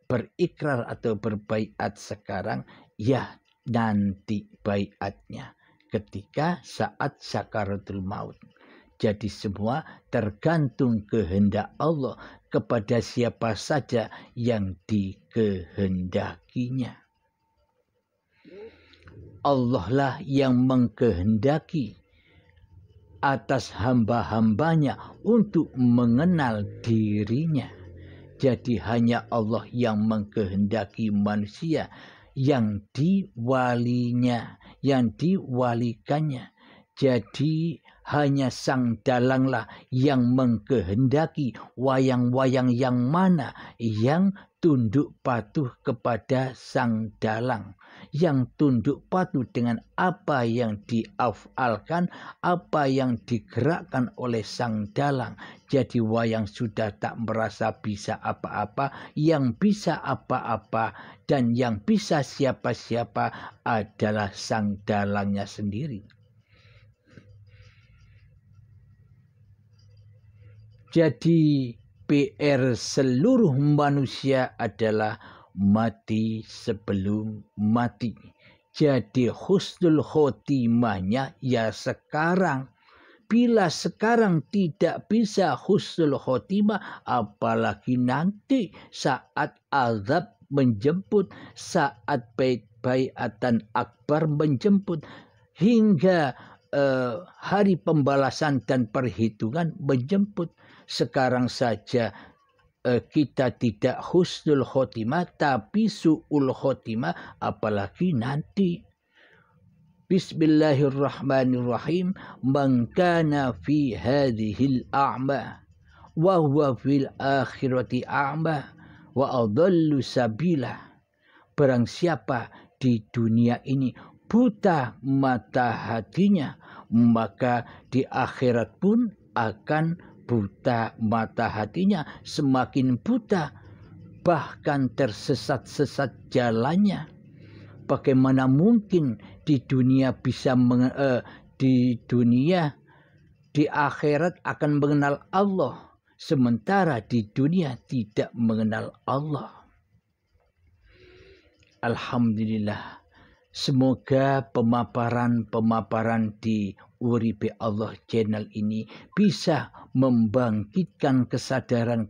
berikrar atau berbaiat sekarang, ya nanti baiatnya ketika saat sakaratul maut. Jadi semua tergantung kehendak Allah kepada siapa saja yang dikehendakinya. Allah lah yang mengkehendaki atas hamba-hambanya untuk mengenal dirinya. Jadi hanya Allah yang mengkehendaki manusia yang diwalinya, yang diwalikannya. Jadi hanya sang dalanglah yang mengkehendaki wayang-wayang yang mana yang tunduk patuh kepada sang dalang, yang tunduk patuh dengan apa yang diafalkan, apa yang digerakkan oleh sang dalang. Jadi wayang sudah tak merasa bisa apa-apa, yang bisa apa-apa dan yang bisa siapa-siapa adalah sang dalangnya sendiri. Jadi PR seluruh manusia adalah mati sebelum mati. Jadi husnul khotimahnya ya sekarang. Bila sekarang tidak bisa husnul khotimah, apalagi nanti saat azab menjemput, saat baiatan akbar menjemput, hingga hari pembalasan dan perhitungan menjemput. Sekarang saja kita tidak husnul khotimah tapi su'ul khotimah, apalagi nanti. Bismillahirrahmanirrahim. Man kana fi hadhil a'ma wa huwa fil akhirati a'ma wa adallu sabila. Barang siapa di dunia ini buta mata hatinya, maka di akhirat pun akan buta mata hatinya, semakin buta, bahkan tersesat-sesat jalannya. Bagaimana mungkin di dunia bisa di akhirat akan mengenal Allah, sementara di dunia tidak mengenal Allah. Alhamdulillah. Semoga pemaparan di Uripe Allah channel ini bisa membangkitkan kesadaran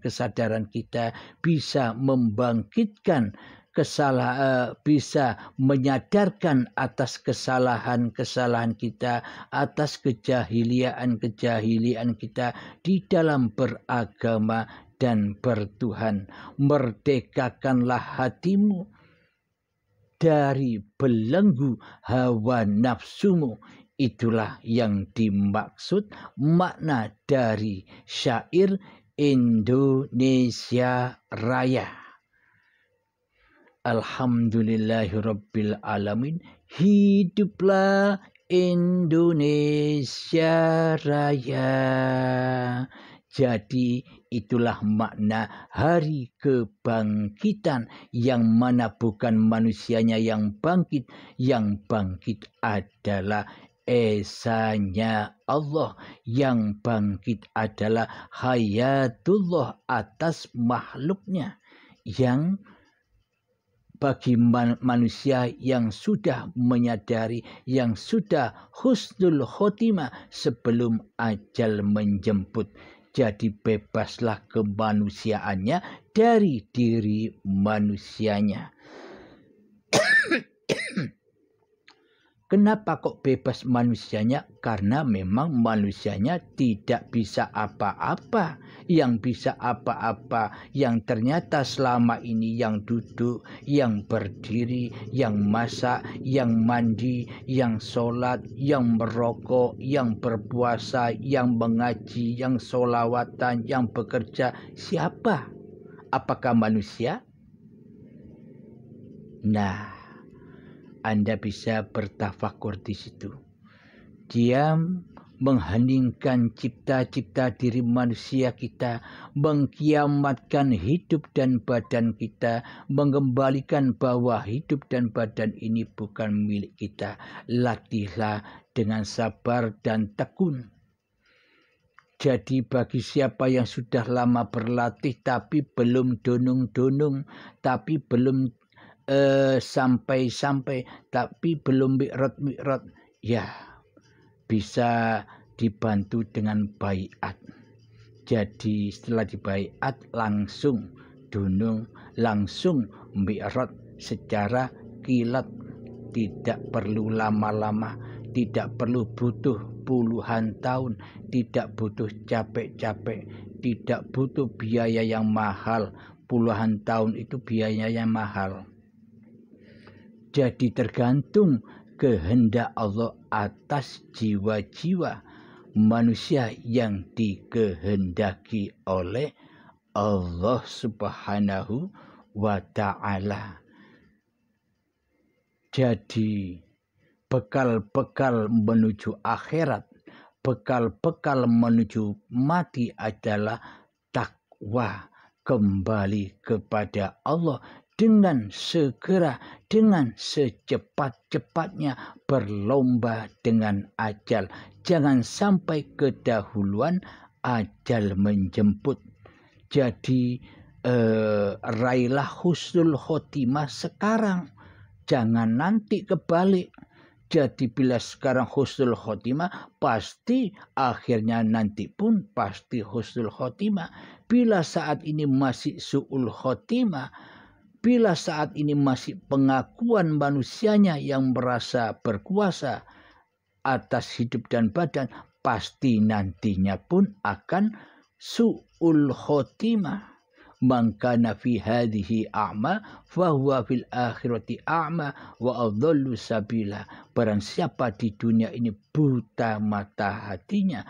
kita, bisa membangkitkan bisa menyadarkan atas kesalahan-kesalahan kita, atas kejahilian kita di dalam beragama dan bertuhan. Merdekakanlah hatimu dari belenggu hawa nafsumu. Itulah yang dimaksud makna dari syair Indonesia Raya. Alhamdulillahirabbil alamin. Hiduplah Indonesia Raya. Jadi itulah makna hari kebangkitan, yang mana bukan manusianya yang bangkit adalah esanya Allah, yang bangkit adalah hayatullah atas makhluknya, yang bagi manusia yang sudah menyadari, yang sudah husnul khotimah sebelum ajal menjemput. Jadi bebaslah kemanusiaannya dari diri manusianya. Kenapa kok bebas manusianya? Karena memang manusianya tidak bisa apa-apa. Yang bisa apa-apa, yang ternyata selama ini yang duduk, yang berdiri, yang masak, yang mandi, yang sholat, yang merokok, yang berpuasa, yang mengaji, yang sholawatan, yang bekerja. Siapa? Apakah manusia? Nah, Anda bisa bertafakur di situ. Dia mengheningkan cipta-cipta diri manusia kita, mengkiamatkan hidup dan badan kita, mengembalikan bahwa hidup dan badan ini bukan milik kita. Latihlah dengan sabar dan tekun. Jadi bagi siapa yang sudah lama berlatih tapi belum dunung-dunung, tapi belum sampai-sampai, tapi belum mi'rat, ya bisa dibantu dengan baiat. Jadi setelah dibaiat langsung dunung, langsung mi'rat secara kilat, tidak perlu lama-lama, tidak perlu butuh puluhan tahun, tidak butuh capek-capek, tidak butuh biaya yang mahal. Puluhan tahun itu biayanya mahal. Jadi tergantung kehendak Allah atas jiwa-jiwa manusia yang dikehendaki oleh Allah Subhanahu wa ta'ala. Jadi bekal-bekal menuju akhirat, bekal-bekal menuju mati adalah takwa, kembali kepada Allah dengan segera, dengan secepat-cepatnya berlomba dengan ajal. Jangan sampai kedahuluan ajal menjemput. Jadi raihlah husnul khotimah sekarang, jangan nanti kebalik. Jadi bila sekarang husnul khotimah, pasti akhirnya nanti pun pasti husnul khotimah. Bila saat ini masih su'ul khotimah, bila saat ini masih pengakuan manusianya yang merasa berkuasa atas hidup dan badan, pasti nantinya pun akan su'ul khotimah. Man kana fi hadhihi a'ma fahuwa fil akhirati a'ma wa adhallu sabila. Barang siapa di dunia ini buta mata hatinya,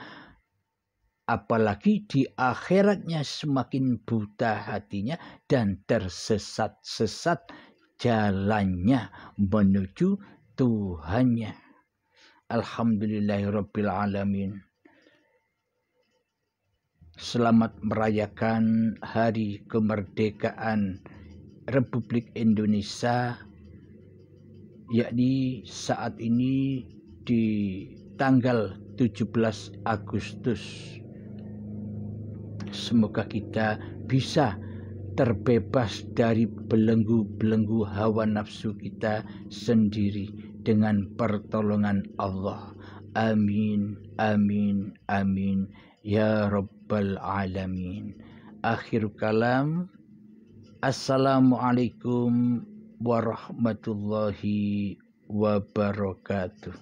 apalagi di akhiratnya semakin buta hatinya dan tersesat-sesat jalannya menuju Tuhannya. Alhamdulillahirabbil alamin. Selamat merayakan Hari Kemerdekaan Republik Indonesia, yakni saat ini di tanggal 17 Agustus. Semoga kita bisa terbebas dari belenggu-belenggu hawa nafsu kita sendiri dengan pertolongan Allah. Amin, amin, amin. Ya Rabbal Alamin. Akhir kalam. Assalamualaikum warahmatullahi wabarakatuh.